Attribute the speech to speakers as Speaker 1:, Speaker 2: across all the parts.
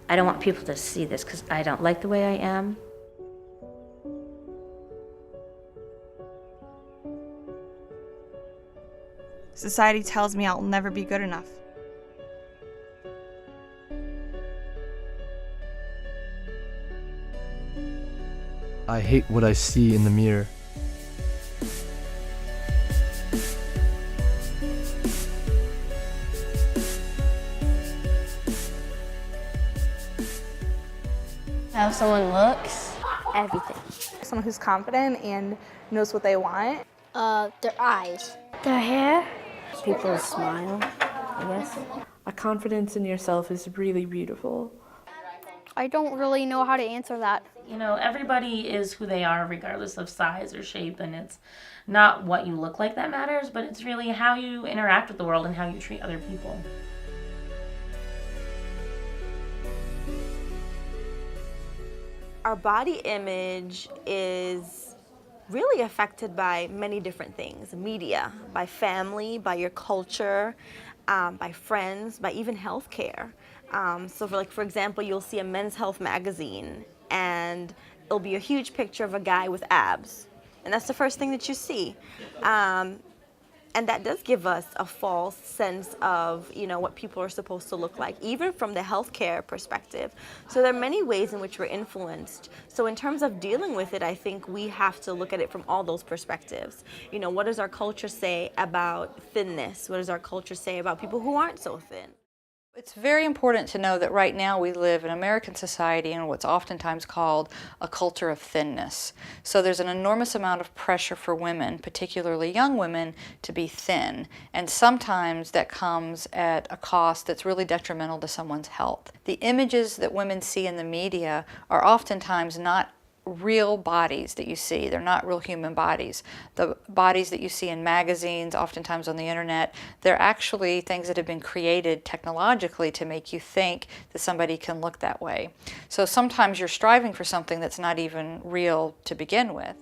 Speaker 1: I don't want people to see this because I don't like the way I am.
Speaker 2: Society tells me I'll never be good enough.
Speaker 3: I hate what I see in the mirror.
Speaker 4: How someone looks.
Speaker 5: Everything.
Speaker 6: Someone who's confident and knows what they want.
Speaker 5: Their eyes. Their hair. People's smile, I guess.
Speaker 7: A confidence in yourself is really beautiful.
Speaker 8: I don't really know how to answer that.
Speaker 9: You know, everybody is who they are regardless of size or shape, and it's not what you look like that matters, but it's really how you interact with the world and how you treat other people.
Speaker 10: Our body image is really affected by many different things. Media, by family, by your culture, by friends, by even healthcare. So for example, you'll see a Men's Health magazine and it'll be a huge picture of a guy with abs. And that's the first thing that you see. And that does give us a false sense of, you know, what people are supposed to look like, even from the healthcare perspective. So there are many ways in which we're influenced. So in terms of dealing with it, I think we have to look at it from all those perspectives. You know, what does our culture say about thinness? What does our culture say about people who aren't so thin?
Speaker 11: It's very important to know that right now we live in American society in what's oftentimes called a culture of thinness. So there's an enormous amount of pressure for women, particularly young women, to be thin. And sometimes that comes at a cost that's really detrimental to someone's health. The images that women see in the media are oftentimes not real bodies that you see. They're not real human bodies. The bodies that you see in magazines, oftentimes on the internet, they're actually things that have been created technologically to make you think that somebody can look that way. So sometimes you're striving for something that's not even real to begin with.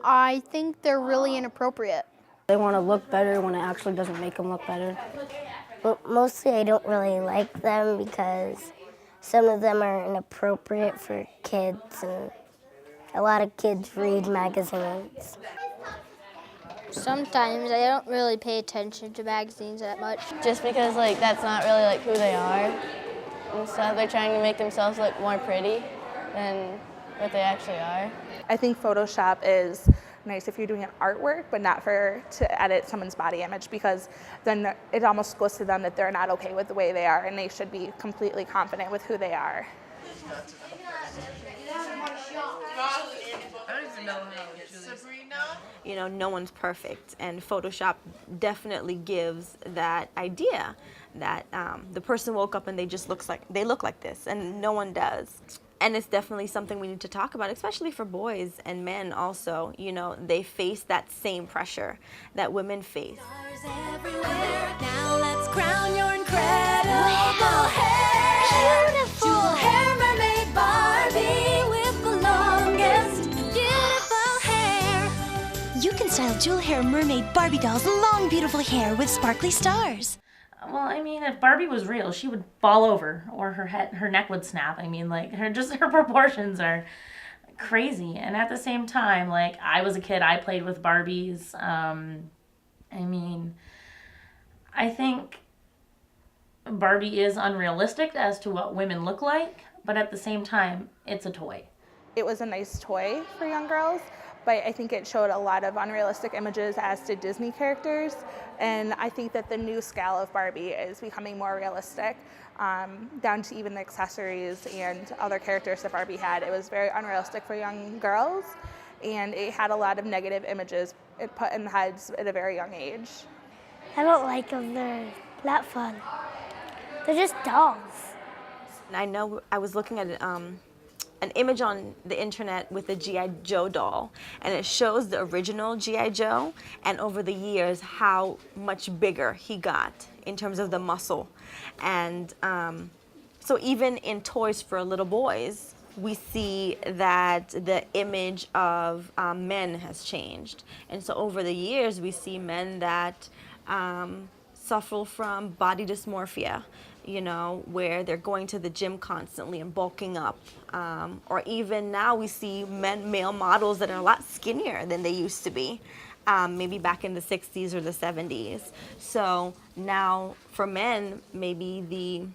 Speaker 8: I think they're really inappropriate.
Speaker 5: They want to look better when it actually doesn't make them look better. But mostly I don't really like them because some of them are inappropriate for kids, and a lot of kids read magazines.
Speaker 8: Sometimes I don't really pay attention to magazines that much.
Speaker 4: Just because that's not really who they are. And so they're trying to make themselves look more pretty than what they actually are.
Speaker 6: I think Photoshop is nice if you're doing an artwork, but not to edit someone's body image, because then it almost goes to them that they're not okay with the way they are and they should be completely confident with who they are.
Speaker 10: You know, no one's perfect, and Photoshop definitely gives that idea that the person woke up and they look like this, and no one does. And it's definitely something we need to talk about, especially for boys and men also. You know, they face that same pressure that women face.
Speaker 12: Now let's crown your incredible hair. Beautiful. Jewel hair mermaid Barbie with the longest beautiful hair. You can style jewel hair mermaid Barbie doll's long beautiful hair with sparkly stars.
Speaker 9: Well, I mean, if Barbie was real, she would fall over, or her neck would snap. I mean, her proportions are crazy. And at the same time, I was a kid, I played with Barbies. I mean, I think Barbie is unrealistic as to what women look like, but at the same time, it's a toy.
Speaker 6: It was a nice toy for young girls, but I think it showed a lot of unrealistic images, as did Disney characters. And I think that the new scale of Barbie is becoming more realistic, down to even the accessories and other characters that Barbie had. It was very unrealistic for young girls, and it had a lot of negative images it put in heads at a very young age.
Speaker 5: I don't like them. They're not fun. They're just dolls.
Speaker 10: And I know I was looking at an image on the internet with a G.I. Joe doll, and it shows the original G.I. Joe, and over the years how much bigger he got in terms of the muscle. And so even in toys for little boys, we see that the image of men has changed. And so over the years, we see men that suffer from body dysmorphia, you know, where they're going to the gym constantly and bulking up. Or even now we see male models that are a lot skinnier than they used to be, maybe back in the 60s or the 70s. So now for men, maybe the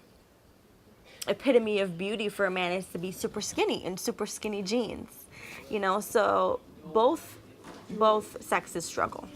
Speaker 10: epitome of beauty for a man is to be super skinny in super skinny jeans, you know, so both sexes struggle.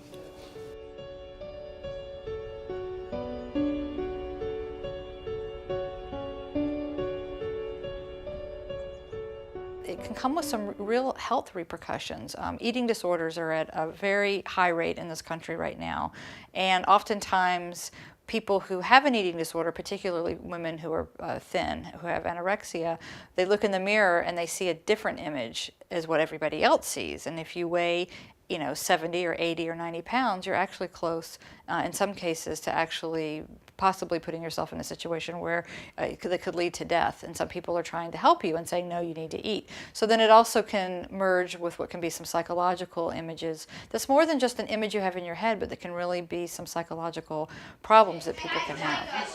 Speaker 11: It can come with some real health repercussions. Eating disorders are at a very high rate in this country right now, and oftentimes people who have an eating disorder, particularly women who are thin, who have anorexia, they look in the mirror and they see a different image as what everybody else sees. And if you weigh, you know, 70 or 80 or 90 pounds, you're actually close, in some cases, to actually possibly putting yourself in a situation where that could lead to death. And some people are trying to help you and saying, no, you need to eat. So then it also can merge with what can be some psychological images. That's more than just an image you have in your head, but that can really be some psychological problems that people can have.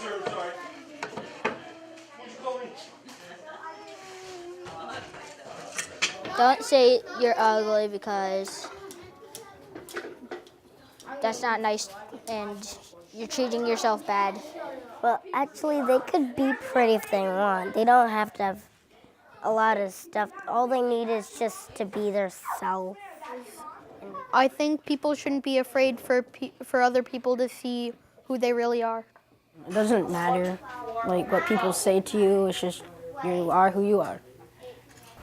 Speaker 8: Don't say you're ugly because that's not nice and you're treating yourself bad.
Speaker 5: Well, actually, they could be pretty if they want. They don't have to have a lot of stuff. All they need is just to be their self.
Speaker 8: I think people shouldn't be afraid for other people to see who they really are.
Speaker 13: It doesn't matter, like, what people say to you. It's just you are who you are.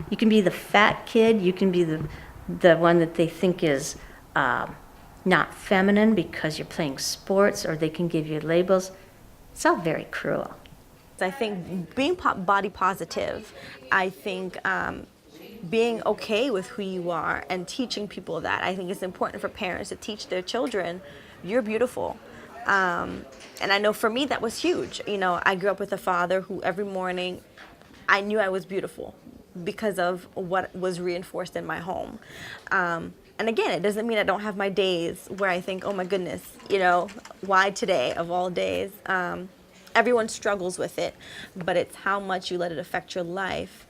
Speaker 1: You can be the fat kid, you can be the one that they think is not feminine because you're playing sports, or they can give you labels. It's all very cruel.
Speaker 10: I think being body positive, I think being okay with who you are and teaching people that, I think it's important for parents to teach their children, you're beautiful. And I know for me that was huge. You know, I grew up with a father who every morning I knew I was beautiful because of what was reinforced in my home. And again, it doesn't mean I don't have my days where I think, oh my goodness, you know, why today of all days? Everyone struggles with it, but it's how much you let it affect your life.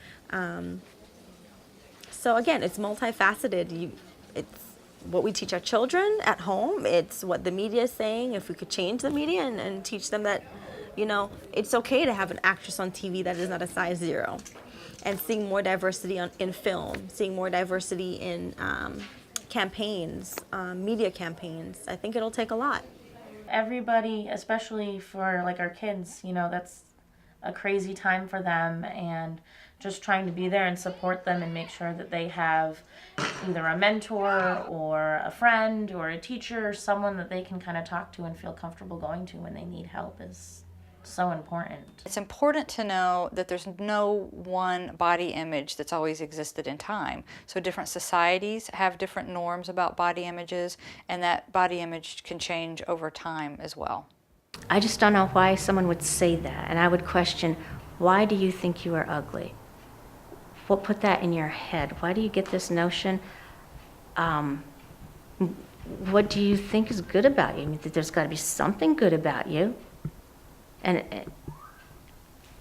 Speaker 10: So again, it's multifaceted. It's what we teach our children at home. It's what the media is saying. If we could change the media and teach them that, you know, it's okay to have an actress on TV that is not a size 0. And seeing more diversity in film, seeing more diversity in campaigns, media campaigns. I think it'll take a lot.
Speaker 9: Everybody, especially for like our kids, you know, that's a crazy time for them, and just trying to be there and support them and make sure that they have either a mentor or a friend or a teacher or someone that they can kind of talk to and feel comfortable going to when they need help is so important.
Speaker 11: It's important to know that there's no one body image that's always existed in time. So different societies have different norms about body images, and that body image can change over time as well.
Speaker 1: I just don't know why someone would say that, and I would question, why do you think you are ugly? What put that in your head? Why do you get this notion? What do you think is good about you? I mean, there's got to be something good about you. And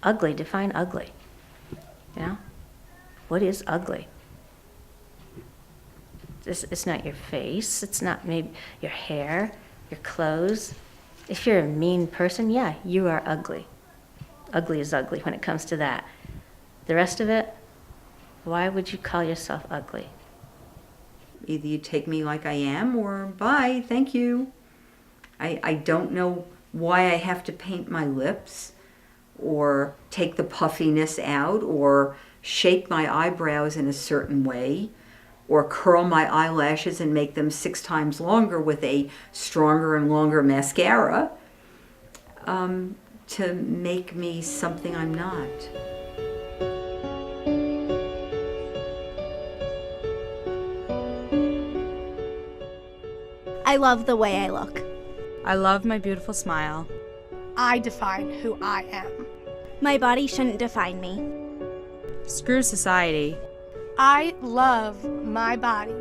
Speaker 1: ugly, define ugly. You know? What is ugly? It's not your face, it's not maybe your hair, your clothes. If you're a mean person, yeah, you are ugly. Ugly is ugly when it comes to that. The rest of it, why would you call yourself ugly?
Speaker 14: Either you take me like I am, or bye, thank you. I don't know why I have to paint my lips or take the puffiness out or shape my eyebrows in a certain way or curl my eyelashes and make them 6 times longer with a stronger and longer mascara to make me something I'm not.
Speaker 15: I love the way I look.
Speaker 2: I love my beautiful smile.
Speaker 15: I define who I am. My body shouldn't define me.
Speaker 2: Screw society.
Speaker 8: I love my body.